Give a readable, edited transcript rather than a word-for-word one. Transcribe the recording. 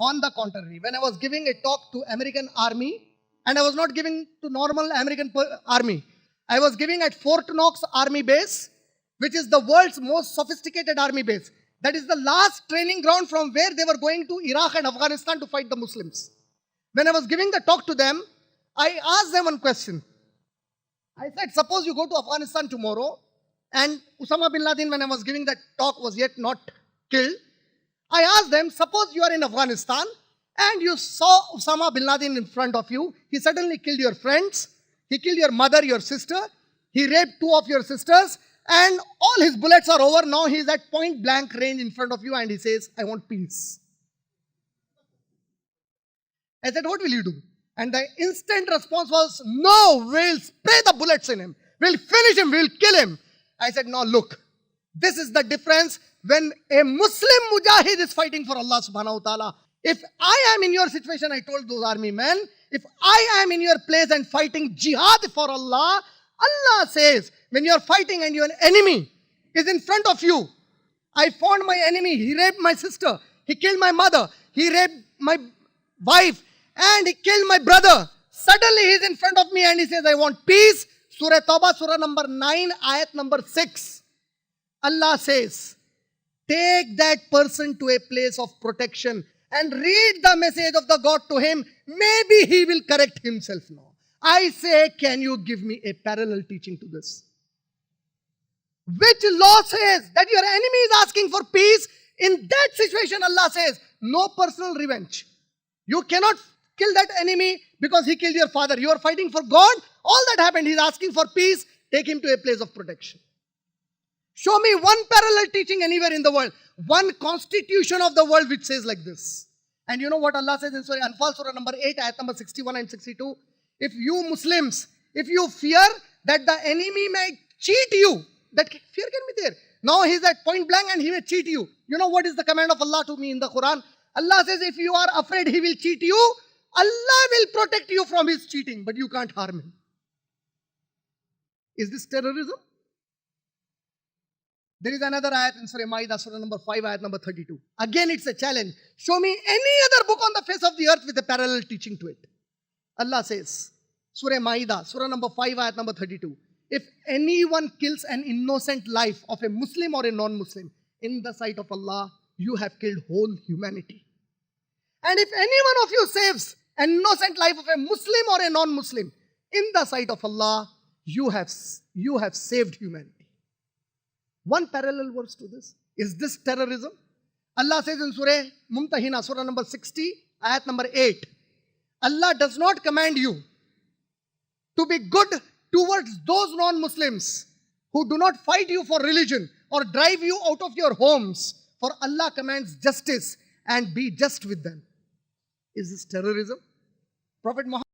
On the contrary, when I was giving a talk to American Army, and I was not giving to normal American Army, I was giving at Fort Knox Army Base, which is the world's most sophisticated army base. That is the last training ground from where they were going to Iraq and Afghanistan to fight the Muslims. When I was giving the talk to them, I asked them one question. I said, suppose you go to Afghanistan tomorrow, and Osama bin Laden, when I was giving that talk, was yet not killed. I asked them, suppose you are in Afghanistan, and you saw Osama bin Laden in front of you. He suddenly killed your friends. He killed your mother, your sister. He raped 2 of your sisters. And all his bullets are over. Now he is at point blank range in front of you and he says, I want peace. I said, what will you do? And the instant response was, no, we'll spray the bullets in him. We'll finish him. We'll kill him. I said, no, look, this is the difference when a Muslim mujahid is fighting for Allah subhanahu wa ta'ala. If I am in your situation, I told those army men, if I am in your place and fighting jihad for Allah, Allah says, when you are fighting and your enemy is in front of you, I found my enemy, he raped my sister, he killed my mother, he raped my wife, and he killed my brother. Suddenly he is in front of me and he says, I want peace. Surah Tawbah, Surah number 9, ayat number 6. Allah says, take that person to a place of protection and read the message of the God to him. Maybe he will correct himself now. I say, can you give me a parallel teaching to this? Which law says that your enemy is asking for peace? In that situation, Allah says, no personal revenge. You cannot kill that enemy because he killed your father. You are fighting for God. All that happened, he is asking for peace. Take him to a place of protection. Show me one parallel teaching anywhere in the world. One constitution of the world which says like this. And you know what Allah says in Surah Anfal, Surah number 8, ayat number 61 and 62? If you Muslims, if you fear that the enemy may cheat you, that fear can be there. Now he is at point blank and he may cheat you. You know what is the command of Allah to me in the Quran? Allah says, if you are afraid he will cheat you, Allah will protect you from his cheating, but you can't harm him. Is this terrorism? There is another ayat in Surah Ma'idah, Surah number 5, ayat number 32. Again, it's a challenge. Show me any other book on the face of the earth with a parallel teaching to it. Allah says, Surah Ma'idah, Surah number 5, ayat number 32. If anyone kills an innocent life of a Muslim or a non-Muslim, in the sight of Allah, you have killed whole humanity. And if any one of you saves an innocent life of a Muslim or a non-Muslim, in the sight of Allah, you have saved humanity. One parallel verse to this. Is this terrorism? Allah says in Surah Mumtahina, Surah number 60, ayat number 8. Allah does not command you to be good towards those non-Muslims who do not fight you for religion or drive you out of your homes. For Allah commands justice and be just with them. Is this terrorism? Prophet Muhammad